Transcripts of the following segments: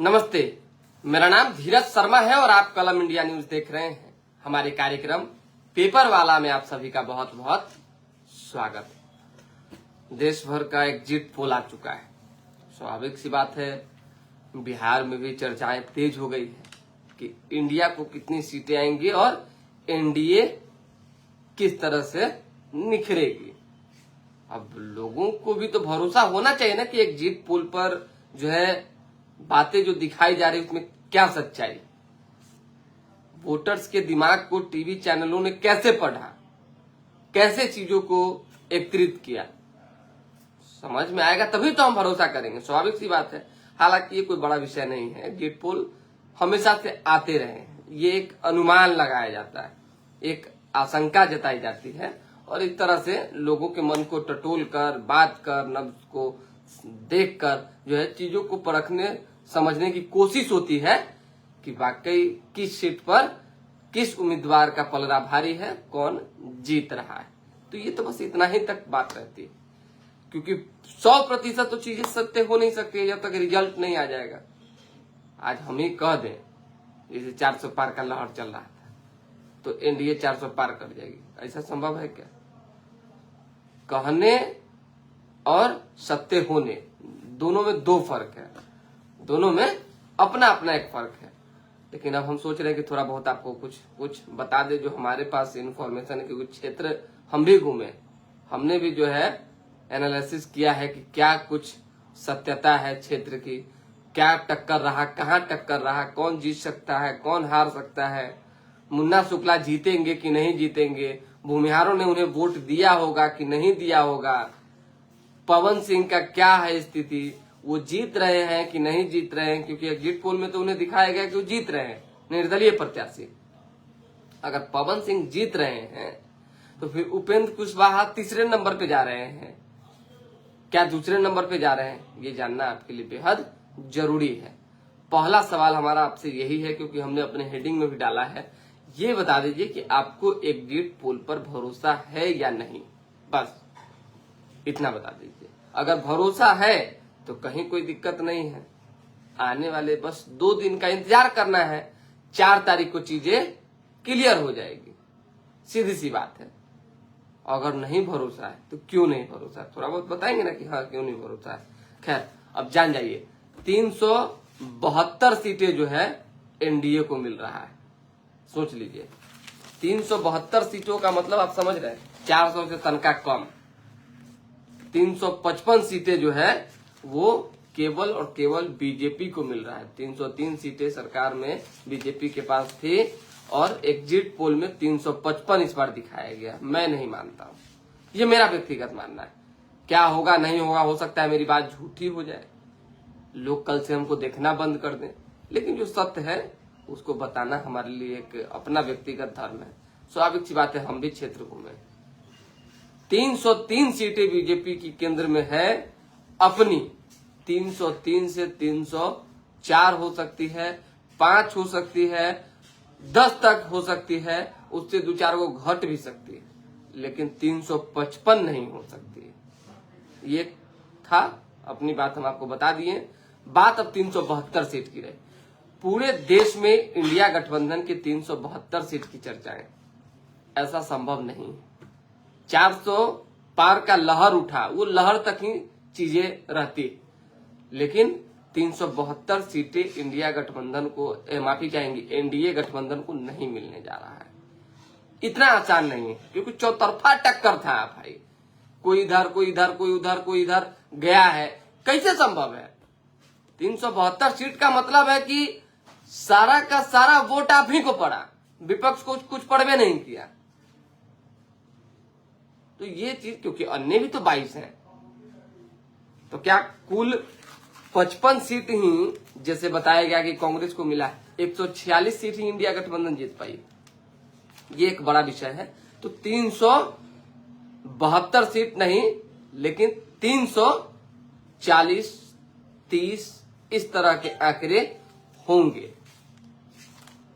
नमस्ते, मेरा नाम धीरज शर्मा है और आप कलम इंडिया न्यूज देख रहे हैं। हमारे कार्यक्रम पेपर वाला में आप सभी का बहुत बहुत स्वागत है। देश भर का एग्जिट पोल आ चुका है। स्वाभाविक सी बात है, बिहार में भी चर्चाएं तेज हो गई है कि इंडिया को कितनी सीटें आएंगी और एनडीए किस तरह से निखरेगी। अब लोगों को भी तो भरोसा होना चाहिए ना कि एग्जिट पोल पर जो है बातें जो दिखाई जा रही उसमें क्या सच्चाई। वोटर्स के दिमाग को टीवी चैनलों ने कैसे पढ़ा, कैसे चीजों को एकत्रित किया, समझ में आएगा तभी तो हम भरोसा करेंगे। स्वाभाविक सी बात है। हालांकि ये कोई बड़ा विषय नहीं है। एग्जिट पोल हमेशा से आते रहे हैं। ये एक अनुमान लगाया जाता है, एक आशंका जताई जाती है और इस तरह से लोगों के मन को टटोल कर, बात कर, नब्ज को देख कर जो है चीजों को परखने समझने की कोशिश होती है कि वाकई किस सीट पर किस उम्मीदवार का पलड़ा भारी है, कौन जीत रहा है। तो ये तो बस इतना ही तक बात रहती है, क्योंकि 100% तो चीजें सत्य हो नहीं सकती जब तक रिजल्ट नहीं आ जाएगा। आज हम ही कह दें जैसे 400 पार का लहर चल रहा था तो एनडीए 400 पार कर जाएगी, ऐसा संभव है क्या? कहने और सत्य होने दोनों में दो फर्क है, दोनों में अपना अपना एक फर्क है। लेकिन अब हम सोच रहे हैं कि थोड़ा बहुत आपको कुछ बता दे जो हमारे पास इन्फॉर्मेशन है, क्योंकि क्षेत्र हम भी घूमे, हमने भी जो है एनालिसिस किया है कि क्या कुछ सत्यता है क्षेत्र की, क्या टक्कर रहा, कहाँ टक्कर रहा, कौन जीत सकता है, कौन हार सकता है, मुन्ना शुक्ला जीतेंगे कि नहीं जीतेंगे, भूमिहारों ने उन्हें वोट दिया होगा कि नहीं दिया होगा, पवन सिंह का क्या है स्थिति, वो जीत रहे हैं कि नहीं जीत रहे हैं, क्योंकि एग्जिट पोल में तो उन्हें दिखाया गया कि वो जीत रहे हैं निर्दलीय प्रत्याशी। अगर पवन सिंह जीत रहे हैं तो फिर उपेंद्र कुशवाहा तीसरे नंबर पे जा रहे हैं, क्या दूसरे नंबर पे जा रहे हैं, ये जानना आपके लिए बेहद जरूरी है। पहला सवाल हमारा आपसे यही है, क्योंकि हमने अपने हेडिंग में भी डाला है, ये बता दीजिए कि आपको एग्जिट पोल पर भरोसा है या नहीं। बस इतना बता दीजिए। अगर भरोसा है तो कहीं कोई दिक्कत नहीं है, आने वाले बस 2 दिन का इंतजार करना है, 4 तारीख को चीजें क्लियर हो जाएगी, सीधी सी बात है। अगर नहीं भरोसा है तो क्यों नहीं भरोसा है, थोड़ा बहुत बताएंगे ना कि हाँ क्यों नहीं भरोसा है। खैर अब जान जाइए, 372 सीटें जो है एनडीए को मिल रहा है। सोच लीजिए, 372 सीटों का मतलब आप समझ रहे हैं, 400 से तनका कम। 355 सीटें जो है वो केवल और केवल बीजेपी को मिल रहा है। 303 सीटें सरकार में बीजेपी के पास थी और एग्जिट पोल में 355 इस बार दिखाया गया। मैं नहीं मानता हूं, ये मेरा व्यक्तिगत मानना है। क्या होगा नहीं होगा, हो सकता है मेरी बात झूठी हो जाए, लोग कल से हमको देखना बंद कर दें, लेकिन जो सत्य है उसको बताना हमारे लिए एक अपना व्यक्तिगत धर्म है। स्वाभाविक सी बात है, हम भी क्षेत्र घूमे। 303 सीटें बीजेपी की केंद्र में है अपनी, 303 से 304 हो सकती है, 5 हो सकती है, 10 तक हो सकती है, उससे 2-4 को घट भी सकती है, लेकिन 355 नहीं हो सकती है। ये था, अपनी बात हम आपको बता दिए। बात अब 372 सीट की रही। पूरे देश में इंडिया गठबंधन की 372 सीट की चर्चाएं, ऐसा संभव नहीं है। 400 पार का लहर उठा, वो लहर तक ही चीजें रहती, लेकिन 372 सीटें इंडिया गठबंधन को, माफी चाहेंगे, एनडीए गठबंधन को नहीं मिलने जा रहा है। इतना आसान नहीं है, क्योंकि चौतरफा टक्कर था भाई, कोई इधर कोई इधर, कोई उधर कोई इधर गया है। कैसे संभव है? 372 सीट का मतलब है कि सारा का सारा वोट आप ही को पड़ा, विपक्ष को कुछ पड़वे नहीं किया। तो ये चीज, क्योंकि अन्य भी तो 22 हैं, तो क्या कुल 55 सीट ही जैसे बताया गया कि कांग्रेस को मिला, 146 सीट ही इंडिया गठबंधन जीत पाई। ये एक बड़ा विषय है। तो 372 सीट नहीं, लेकिन 340, 30 इस तरह के आंकड़े होंगे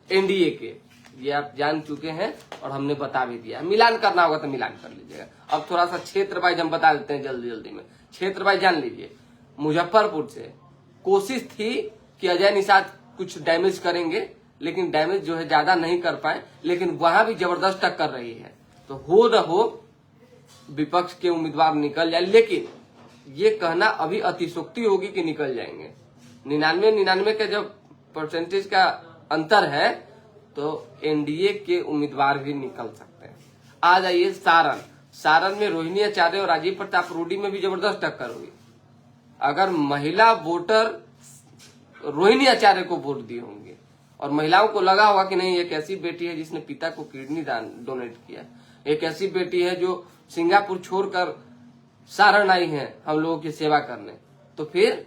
एनडीए के। ये आप जान चुके हैं और हमने बता भी दिया। मिलान करना होगा तो मिलान कर लीजिएगा। अब थोड़ा सा क्षेत्र वाइज हम बता देते हैं जल्दी जल्दी में। क्षेत्र वाइज जान लीजिए, मुजफ्फरपुर से कोशिश थी कि अजय निषाद कुछ डैमेज करेंगे, लेकिन डैमेज जो है ज्यादा नहीं कर पाए, लेकिन वहां भी जबरदस्त टक्कर रही है। तो हो न हो विपक्ष के उम्मीदवार निकल जाए, लेकिन ये कहना अभी अतिशोक्ति होगी कि निकल जाएंगे। 99 का जब परसेंटेज का अंतर है तो एनडीए के उम्मीदवार भी निकल सकते हैं। आ जाइए सारण में रोहिणी आचार्य और राजीव प्रताप रूडी में भी जबरदस्त टक्कर हुई। अगर महिला वोटर रोहिणी आचार्य को वोट दिए होंगे और महिलाओं को लगा होगा कि नहीं, एक ऐसी बेटी है जिसने पिता को किडनी दान डोनेट किया, एक ऐसी बेटी है जो सिंगापुर छोड़कर सारण आई है हम लोगों की सेवा करने, तो फिर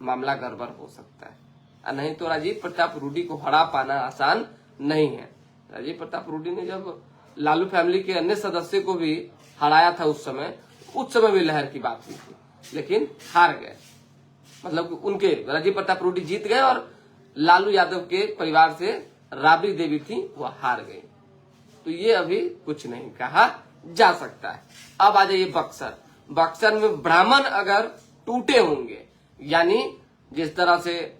मामला गड़बड़ हो सकता है। नहीं तो राजीव प्रताप रूडी को हरा पाना आसान नहीं है। राजीव प्रताप रूडी ने जब लालू फैमिली के अन्य सदस्य को भी हराया था उस समय भी लहर की बात हुई थी, लेकिन हार गए। मतलब उनके राजीव प्रताप रूडी जीत गए और लालू यादव के परिवार से राबड़ी देवी थी वो हार गई। तो ये अभी कुछ नहीं कहा जा सकता है। अब आ जाइए बक्सर में ब्राह्मण अगर टूटे होंगे, यानी जिस तरह से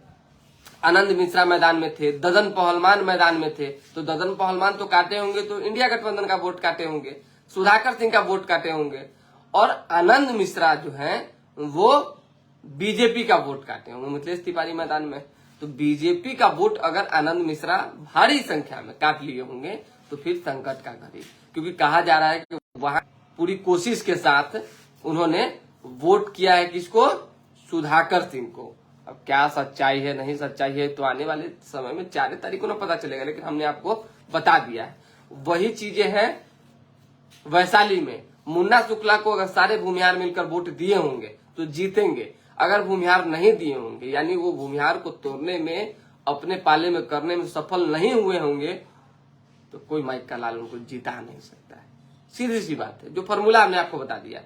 आनंद मिश्रा मैदान में थे, ददन पहलवान मैदान में थे, तो ददन पहलवान तो काटे होंगे तो इंडिया गठबंधन का वोट काटे होंगे, सुधाकर सिंह का वोट काटे होंगे, और आनंद मिश्रा जो है वो बीजेपी का वोट काटे होंगे मिथिलेश तिवारी मैदान में। तो बीजेपी का वोट अगर आनंद मिश्रा भारी संख्या में काट लिए होंगे तो फिर संकट का घड़ी, क्योंकि कहा जा रहा है कि वहां पूरी कोशिश के साथ उन्होंने वोट किया है किसको, सुधाकर सिंह को। अब क्या सच्चाई है नहीं सच्चाई है तो आने वाले समय में 4 तारीख को ना पता चलेगा, लेकिन हमने आपको बता दिया है। वही चीजें हैं वैशाली में। मुन्ना शुक्ला को अगर सारे भूमिहार मिलकर वोट दिए होंगे तो जीतेंगे। अगर भूमिहार नहीं दिए होंगे, यानी वो भूमिहार को तोड़ने में अपने पाले में करने में सफल नहीं हुए होंगे, तो कोई माइक का लाल उनको जिता नहीं सकता है। सीधी सी बात है, जो फॉर्मूला हमने आपको बता दिया,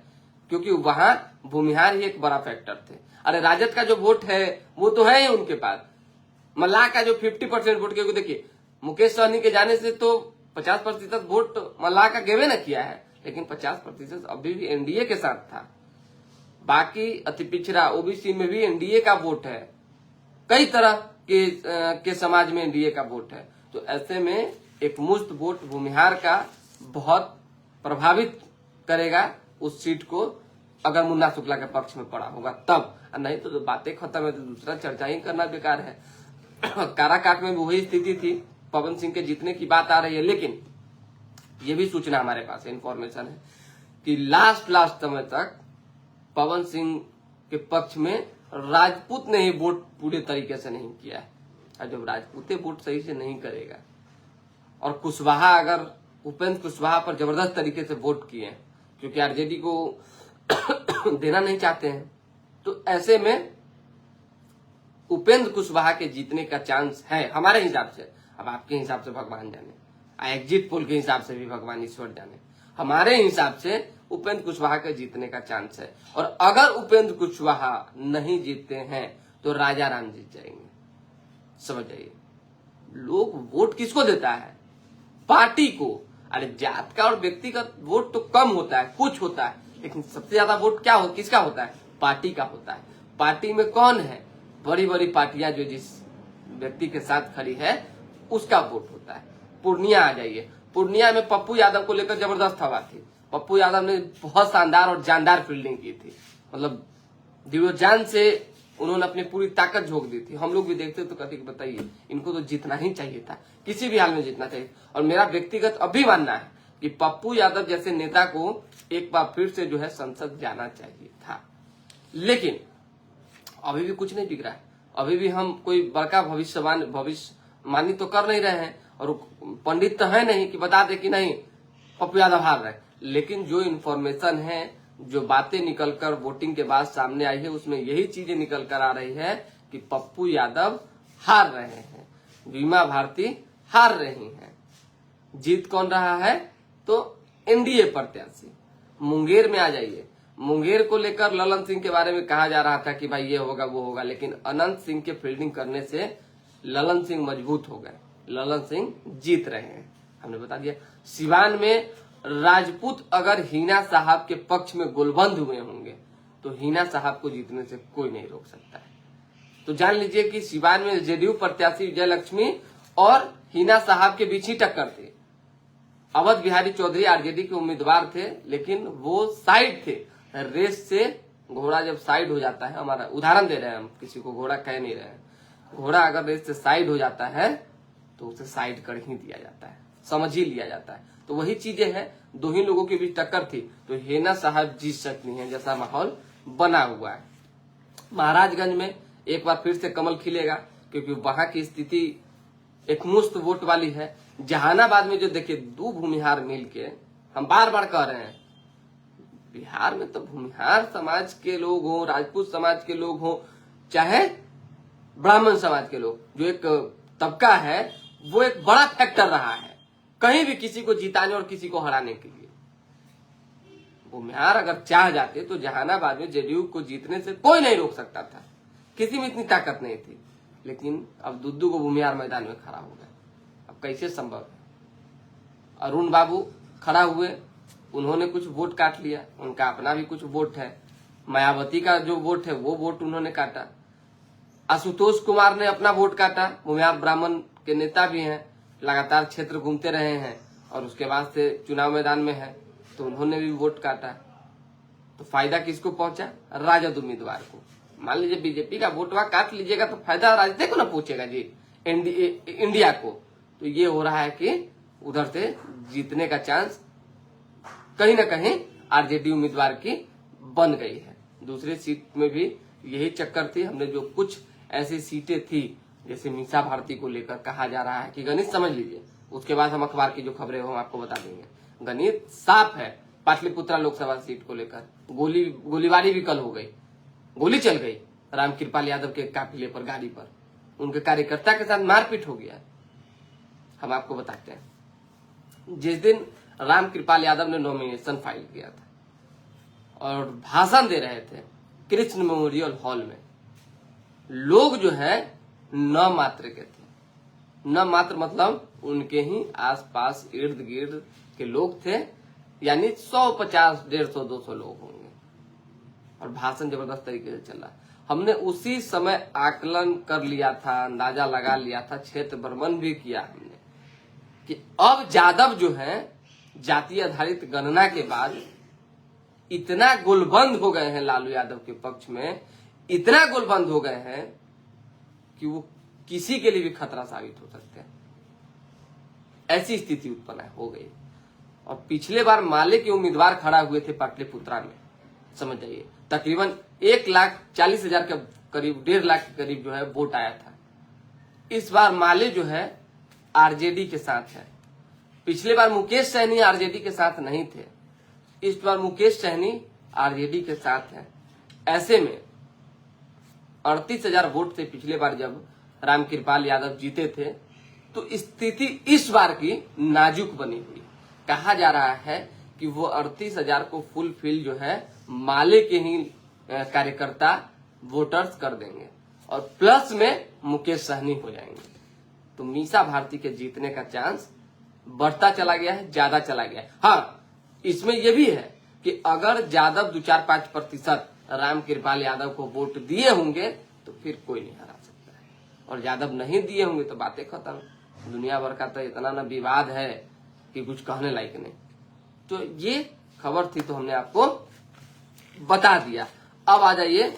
क्योंकि वहां भूमिहार ही एक बड़ा फैक्टर थे। अरे राजद का जो वोट है वो तो है ही उनके पास। मल्लाह का जो 50% वोट, क्योंकि देखिए मुकेश सहनी के जाने से तो 50% वोट मल्लाह का गेवे न किया है, लेकिन 50% अभी भी एनडीए के साथ था। बाकी अति पिछड़ा ओबीसी में भी एनडीए का वोट है, कई तरह के समाज में एनडीए का वोट है। तो ऐसे में एक मुश्त वोट भूमिहार का बहुत प्रभावित करेगा उस सीट को, अगर मुन्ना शुक्ला के पक्ष में पड़ा होगा तब। नहीं तो बातें खत्म है, तो दूसरा चर्चा ही करना बेकार है। काराकाट में भी वही स्थिति थी, पवन सिंह के जीतने की बात आ रही है, लेकिन ये भी सूचना हमारे पास इन्फॉर्मेशन है कि लास्ट समय तक पवन सिंह के पक्ष में राजपूत ने ही वोट पूरे तरीके से नहीं किया है। और जब राजपूते वोट सही से नहीं करेगा और कुशवाहा अगर उपेंद्र कुशवाहा पर जबरदस्त तरीके से वोट किए, क्योंकि आरजेडी को देना नहीं चाहते हैं, तो ऐसे में उपेंद्र कुशवाहा के जीतने का चांस है हमारे हिसाब से। अब आपके हिसाब से भगवान जाने, एग्जिट पोल के हिसाब से भी भगवान ईश्वर जाने, हमारे हिसाब से उपेंद्र कुशवाहा के जीतने का चांस है। और अगर उपेंद्र कुशवाहा नहीं जीतते हैं तो राजा राम जीत जाएंगे। समझ जाइए, लोग वोट किसको देता है, पार्टी को। अरे जात का और व्यक्तिगत वोट तो कम होता है, कुछ होता है, लेकिन सबसे ज्यादा वोट क्या हो, किसका होता है, पार्टी का होता है। पार्टी में कौन है, बड़ी बड़ी पार्टियां जो जिस व्यक्ति के साथ खड़ी है उसका वोट होता है। पूर्णिया आ जाइए, पूर्णिया में पप्पू यादव को लेकर जबरदस्त हवा थी। पप्पू यादव ने बहुत शानदार और जानदार फील्डिंग की थी, मतलब दिव्योजान से उन्होंने अपनी पूरी ताकत झोंक दी थी। हम लोग भी देखते तो कहते कि बताइए इनको तो जीतना ही चाहिए था, किसी भी हाल में जीतना चाहिए। और मेरा व्यक्तिगत अभी मानना है कि पप्पू यादव जैसे नेता को एक बार फिर से जो है संसद जाना चाहिए था, लेकिन अभी भी कुछ नहीं बिगड़ा है। अभी भी हम कोई बड़का भविष्यवाणी तो कर नहीं रहे हैं, और पंडित तो है नहीं कि बता दे कि नहीं पप्पू यादव हार रहे। लेकिन जो इन्फॉर्मेशन है, जो बातें निकलकर वोटिंग के बाद सामने आई है, उसमें यही चीजें निकल कर आ रही है कि पप्पू यादव हार रहे हैं, बीमा भारती हार रही हैं। जीत कौन रहा है, तो एनडीए प्रत्याशी। मुंगेर में आ जाइए, मुंगेर को लेकर ललन सिंह के बारे में कहा जा रहा था कि भाई ये होगा वो होगा, लेकिन अनंत सिंह के फील्डिंग करने से ललन सिंह मजबूत हो गए, ललन सिंह जीत रहे हैं, हमने बता दिया। सिवान में राजपूत अगर हीना साहब के पक्ष में गोलबंद हुए होंगे तो हीना साहब को जीतने से कोई नहीं रोक सकता है। तो जान लीजिए कि सिवान में जेडीयू प्रत्याशी विजय लक्ष्मी और हिना साहब के बीच ही टक्कर थी। अवध बिहारी चौधरी आरजेडी के उम्मीदवार थे, लेकिन वो साइड थे। रेस से घोड़ा जब साइड हो जाता है, हमारा उदाहरण दे रहे हैं हम, किसी को घोड़ा कह नहीं रहे हैं, घोड़ा अगर रेस से साइड हो जाता है तो उसे साइड कर ही दिया जाता है, समझ ही लिया जाता है। तो वही चीजें हैं, दो ही लोगों के बीच टक्कर थी, तो हिना साहब जीत सकती हैं जैसा माहौल बना हुआ है। महाराजगंज में एक बार फिर से कमल खिलेगा, क्योंकि वहां की स्थिति एक मुश्त वोट वाली है। जहानाबाद में जो देखिए दो भूमिहार मिल के, हम बार बार कह रहे हैं, बिहार में तो भूमिहार समाज के लोग हों, राजपूत समाज के लोग हों, चाहे ब्राह्मण समाज के लोग, जो एक तबका है वो एक बड़ा फैक्टर रहा है कहीं भी किसी को जिताने और किसी को हराने के लिए। भूमिहार अगर चाह जाते तो जहानाबाद में जेडीयू को जीतने से कोई नहीं रोक सकता था, किसी में इतनी ताकत नहीं थी। लेकिन अब दुद्दू को भूमिहार मैदान में खड़ा हो गया, अब कैसे संभव है। अरुण बाबू खड़ा हुए, उन्होंने कुछ वोट काट लिया, उनका अपना भी कुछ वोट है। मायावती का जो वोट है वो वोट उन्होंने काटा। आशुतोष कुमार ने अपना वोट काटा, भूमिहार ब्राह्मण के नेता भी हैं, लगातार क्षेत्र घूमते रहे हैं और उसके बाद से चुनाव मैदान में है, तो उन्होंने भी वोट काटा। तो फायदा किसको पहुंचा? राजद उम्मीदवार को। मान लीजिए बीजेपी का वोट वहां काट लीजिएगा तो फायदा राजद को ना पहुंचेगा जी, इंडिया को। तो ये हो रहा है कि उधर से जीतने का चांस कहीं ना कहीं आरजेडी उम्मीदवार की बन गई है। दूसरी सीट में भी यही चक्कर थी। हमने जो कुछ ऐसी सीटें थी, जैसे मीसा भारती को लेकर कहा जा रहा है कि गणित समझ लीजिए, उसके बाद हम अखबार की जो खबरें हो हम आपको बता देंगे। गणित साफ है। पाटलिपुत्रा लोकसभा सीट को लेकर गोलीबारी भी कल हो गई, गोली चल गई रामकृपाल यादव के काफिले पर, गाड़ी पर, उनके कार्यकर्ता के साथ मारपीट हो गया। हम आपको बताते हैं, जिस दिन रामकृपाल यादव ने नॉमिनेशन फाइल किया था और भाषण दे रहे थे कृष्ण मेमोरियल हॉल में, लोग जो है न मात्र के थे। न मात्र मतलब उनके ही आसपास इर्द गिर्द के लोग थे, यानी 150, 150, 200 लोग होंगे, और भाषण जबरदस्त तरीके से चला। हमने उसी समय आकलन कर लिया था, अंदाजा लगा लिया था, क्षेत्र भ्रमण भी किया हमने कि अब यादव जो है जाति आधारित गणना के बाद इतना गोलबंद हो गए हैं लालू यादव के पक्ष में, इतना गोलबंद हो गए हैं कि वो किसी के लिए भी खतरा साबित हो सकते हैं। ऐसी स्थिति उत्पन्न हो गई। और पिछले बार माले के उम्मीदवार खड़ा हुए थे पाटलिपुत्रा में, समझ जाइए तकरीबन 1,40,000 के करीब, 1.5 लाख के करीब जो है वोट आया था। इस बार माले जो है आरजेडी के साथ है। पिछले बार मुकेश सहनी आरजेडी के साथ नहीं थे, इस बार मुकेश सहनी आरजेडी के साथ है। ऐसे में 38,000 वोट थे पिछले बार जब रामकृपाल यादव जीते थे। तो स्थिति इस बार की नाजुक बनी हुई। कहा जा रहा है कि वो 38,000 को फुलफिल जो है माले के ही कार्यकर्ता वोटर्स कर देंगे और प्लस में मुकेश सहनी हो जाएंगे। तो मीसा भारती के जीतने का चांस बढ़ता चला गया है, ज्यादा चला गया है। हाँ, इसमें यह भी है कि अगर यादव 2-4-5% रामकृपाल यादव को वोट दिए होंगे तो फिर कोई नहीं हरा सकता है, और यादव नहीं दिए होंगे तो बातें खत्म। दुनिया भर का तो इतना ना विवाद है कि कुछ कहने लायक नहीं। तो ये खबर थी तो हमने आपको बता दिया। अब आ जाइए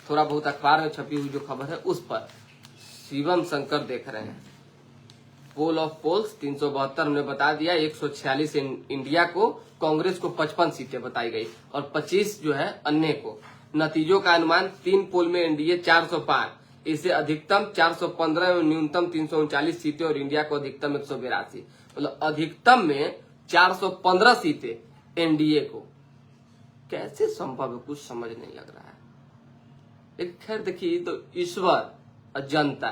थोड़ा बहुत अखबार में छपी हुई जो खबर है उस पर। शिवम शंकर देख रहे हैं, पोल ऑफ पोल्स 372 हमने बता दिया, 146 इंडिया को, कांग्रेस को 55 सीटें बताई गई और 25 जो है अन्य को। नतीजों का अनुमान 3 पोल में एनडीए 400 पार, इसे अधिकतम 415 और न्यूनतम 339 सीटें, और इंडिया को अधिकतम 182। मतलब अधिकतम में 415 सीटें एनडीए को। कैसे संभव है, कुछ समझ नहीं लग रहा है। लेकिन खैर देखिए, तो ईश्वर और जनता,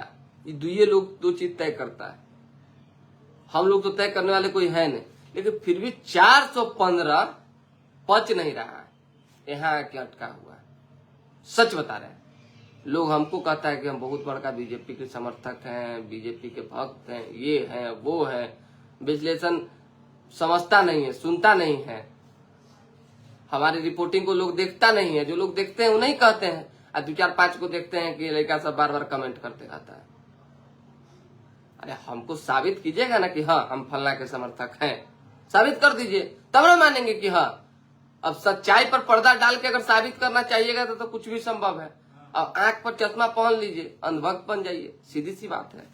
ये लोग दो चीज तय करता है। हम लोग तो तय करने वाले कोई है नहीं, लेकिन फिर भी 415 पच नहीं रहा है, यहाँ आके अटका हुआ है। सच बता रहे हैं। लोग हमको कहता है कि हम बहुत बड़का बीजेपी के समर्थक हैं, बीजेपी के भक्त हैं, ये हैं वो है। विश्लेषण समझता नहीं है, सुनता नहीं है, हमारी रिपोर्टिंग को लोग देखता नहीं है। जो लोग देखते हैं वो नहीं कहते हैं। और 2-4-5 को देखते हैं कि लड़का सब बार बार कमेंट करते रहता है। अरे हमको साबित कीजिएगा ना कि हाँ हम फलना के समर्थक हैं, साबित कर दीजिए, तब ना मानेंगे कि हाँ। अब सच्चाई पर पर्दा डाल के अगर साबित करना चाहिएगा तो कुछ भी संभव है। अब आंख पर चश्मा पहन लीजिए, अंधभक्त बन जाइए, सीधी सी बात है।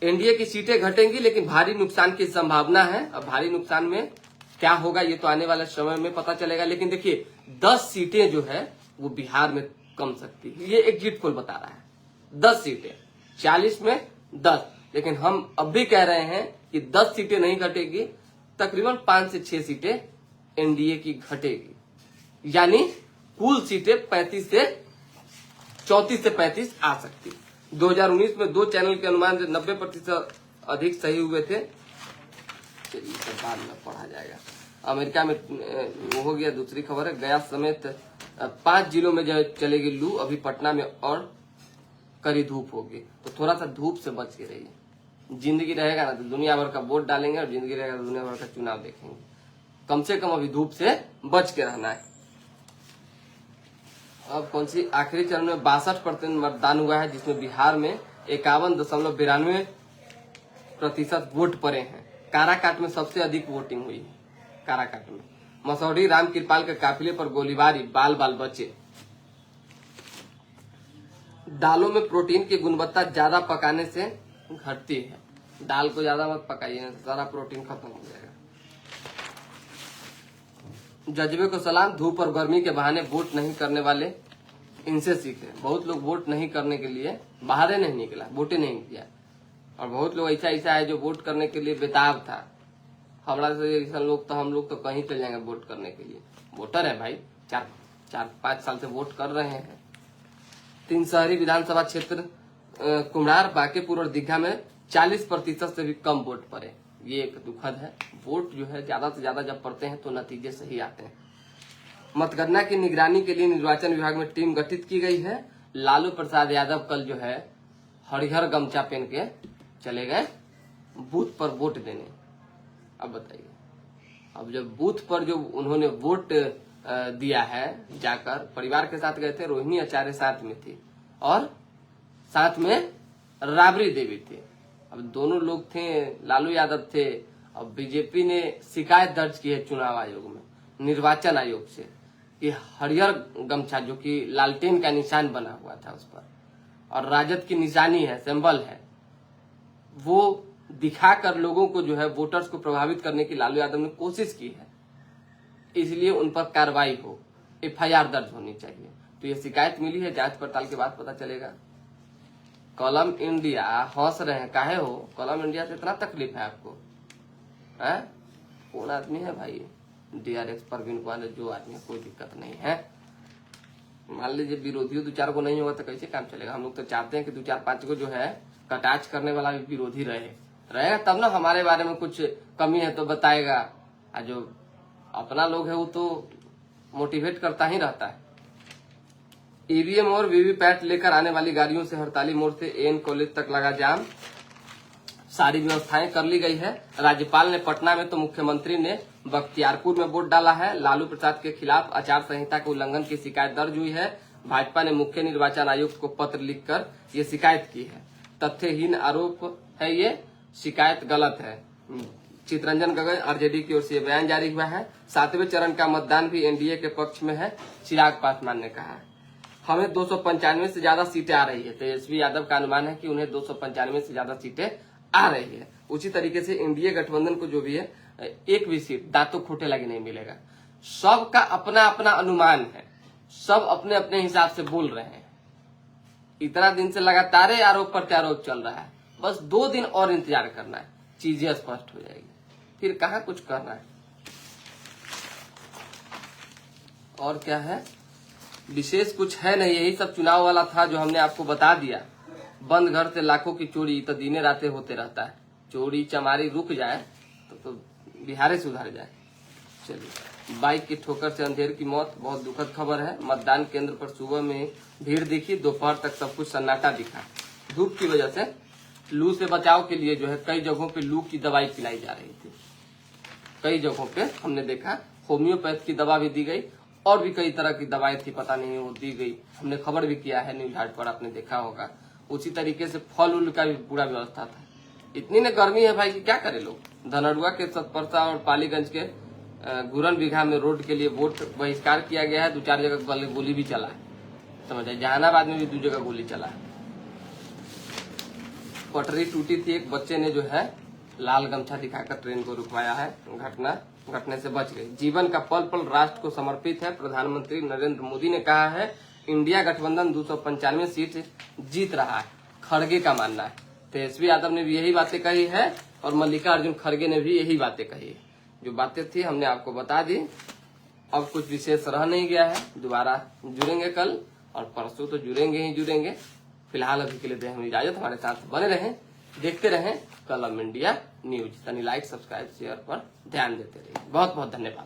एनडीए की सीटें घटेंगी लेकिन भारी नुकसान की संभावना है। अब भारी नुकसान में क्या होगा ये तो आने वाले समय में पता चलेगा। लेकिन देखिए 10 सीटें जो है वो बिहार में कम सकती है, ये एग्जिट पोल बता रहा है। 10 सीटें, 40 में 10। लेकिन हम अब भी कह रहे हैं कि 10 सीटें नहीं घटेगी, तकरीबन 5 से 6 सीटें एनडीए की घटेगी, यानी कुल सीटें 34 से 35 आ सकती। 2019 में 2 चैनल के अनुमान से 90% अधिक सही हुए थे। चलिए तो बाद में पढ़ा जाएगा। अमेरिका में वो हो गया। दूसरी खबर है, गया समेत 5 जिलों में जो चलेगी लू, अभी पटना में और कड़ी धूप होगी, तो थोड़ा सा धूप से बच के रहिए। जिंदगी रहेगा ना तो दुनिया भर का वोट डालेंगे, और जिंदगी रहेगा तो दुनिया भर का चुनाव देखेंगे। कम से कम अभी धूप से बच के रहना है। अब कौन सी आखिरी चरण में 62% मतदान हुआ है, जिसमें बिहार में 51.92% वोट पड़े हैं। काराकाट में सबसे अधिक वोटिंग हुई है। काराकाट में मसौढ़ी राम कृपाल के काफिले पर गोलीबारी, बाल बाल बचे। दालों में प्रोटीन की गुणवत्ता ज्यादा पकाने से घटती है। दाल को ज्यादा मत पकाइए, सारा प्रोटीन खत्म हो जाएगा। जज्बे को सलाम, धूप और गर्मी के बहाने वोट नहीं करने वाले इनसे सीखे। बहुत लोग वोट नहीं करने के लिए बाहर नहीं निकला, वोटे नहीं किया, और बहुत लोग ऐसा है जो वोट करने के लिए बेताब था। हमारा से ऐसा लोग तो, हम लोग तो कहीं चल जाएंगे वोट करने के लिए। वोटर है भाई, 4-5 साल से वोट कर रहे हैं। 3 शहरी विधानसभा क्षेत्र कुम्हरार, बांकीपुर और दीघा में 40% से भी कम वोट पड़े। ये एक दुखद है। वोट जो है ज्यादा से ज्यादा जब पड़ते हैं तो नतीजे सही आते हैं। मतगणना की निगरानी के लिए निर्वाचन विभाग में टीम गठित की गई है। लालू प्रसाद यादव कल जो है हरिहर गमछा पहन के चले गए बूथ पर वोट देने। अब बताइए, अब जब बूथ पर जो उन्होंने वोट दिया है, जाकर परिवार के साथ गए थे, रोहिणी आचार्य साथ में थी और साथ में राबड़ी देवी थी। अब दोनों लोग थे, लालू यादव थे। अब बीजेपी ने शिकायत दर्ज की है चुनाव आयोग में, निर्वाचन आयोग से, कि हरिहर गमछा जो कि लालटेन का निशान बना हुआ था उस पर, और राजद की निशानी है, सिंबल है, वो दिखाकर लोगों को जो है वोटर्स को प्रभावित करने की लालू यादव ने कोशिश की है। इसलिए उन पर कार्रवाई हो, एफआईआर दर्ज होनी चाहिए। तो ये शिकायत मिली है, जांच पड़ताल के बाद पता चलेगा। कॉलम इंडिया हंस रहे हैं, काहे हो? कॉलम इंडिया से इतना तकलीफ है आपको? है कौन आदमी है भाई? डीआरएक्स परवीन कुमार जो आदमी है, कोई दिक्कत नहीं है। मान लीजिए विरोधी 2-4 को नहीं होगा तो कैसे काम चलेगा? हम लोग तो चाहते हैं कि 2-4-5 को जो है कटाच करने वाला भी विरोधी रहेगा, तब ना हमारे बारे में कुछ कमी है तो बताएगा। और जो अपना लोग है वो तो मोटिवेट करता ही रहता है। ईवीएम और वीवीपैट लेकर आने वाली गाड़ियों से हड़ताली मोड़ से एएन कॉलेज तक लगा जाम। सारी व्यवस्थाएं कर ली गई है। राज्यपाल ने पटना में तो मुख्यमंत्री ने बख्तियारपुर में वोट डाला है। लालू प्रसाद के खिलाफ आचार संहिता के उल्लंघन की शिकायत दर्ज हुई है। भाजपा ने मुख्य निर्वाचन आयुक्त को पत्र लिखकर ये शिकायत की है। तथ्यहीन आरोप है, ये शिकायत गलत है। चितरंजन गगन आरजेडी की ओर से बयान जारी हुआ है। 7वें चरण का मतदान भी एनडीए के पक्ष में है, चिराग पासवान ने कहा। हमें 295 से ज्यादा सीटें आ रही है। तेजस्वी यादव का अनुमान है कि उन्हें 295 से ज्यादा सीटें आ रही है। उसी तरीके से एनडीए गठबंधन को जो भी है, एक भी सीट दांतों खोटे लगे नहीं मिलेगा। सबका अपना अपना अनुमान है, सब अपने अपने हिसाब से बोल रहे हैं। इतना दिन से लगातार आरोप प्रत्यारोप चल रहा है, बस 2 दिन और इंतजार करना है, चीजें स्पष्ट हो जाएगी। फिर कहाँ कुछ करना है। और क्या है, विशेष कुछ है नहीं, यही सब चुनाव वाला था जो हमने आपको बता दिया। बंद घर से लाखों की चोरी तो दिने रातें होते रहता है। चोरी चमारी रुक जाए तो बिहार सुधर जाए। चलिए, बाइक की ठोकर से अंधेर की मौत, बहुत दुखद खबर है। मतदान केंद्र पर सुबह में भीड़ दिखी, दोपहर तक सब कुछ सन्नाटा दिखा। धूप की वजह से लू से बचाव के लिए जो है कई जगहों पे लू की दवाई पिलाई जा रही थी। कई जगहों पे हमने देखा होम्योपैथ की दवा भी दी गई, और भी कई तरह की दवाएं थी, पता नहीं वो दी गई, हमने खबर भी किया है न्यूज हाट पर, आपने देखा होगा। उसी तरीके से फल उल का भी पूरा व्यवस्था था। इतनी न गर्मी है भाई कि क्या करे लोग। धनरुआ के सतपरसा और पालीगंज के गुरन बीघा में रोड के लिए वोट बहिष्कार किया गया है। 2-4 जगह गोली भी चला है, समझ आए। जहानाबाद में भी 2 जगह गोली चला है। पटरी टूटी थी, एक बच्चे ने जो है लाल गमछा दिखाकर ट्रेन को रुकवाया है, घटने से बच गई। जीवन का पल पल राष्ट्र को समर्पित है। प्रधानमंत्री नरेंद्र मोदी ने कहा है इंडिया गठबंधन 295 सीट जीत रहा है, खड़गे का मानना है। तेजस्वी यादव ने भी यही बातें कही है और मल्लिकार्जुन खड़गे ने भी यही बातें कही है। जो बातें थी हमने आपको बता दी। अब कुछ विशेष रह नहीं गया है, दोबारा जुड़ेंगे कल और परसों तो जुड़ेंगे ही जुड़ेंगे। फिलहाल अभी के लिए दें हम इजाजत, हमारे साथ बने रहें, देखते रहें कलम इंडिया न्यूज। तनी लाइक सब्सक्राइब शेयर पर ध्यान देते रहिए। बहुत बहुत धन्यवाद।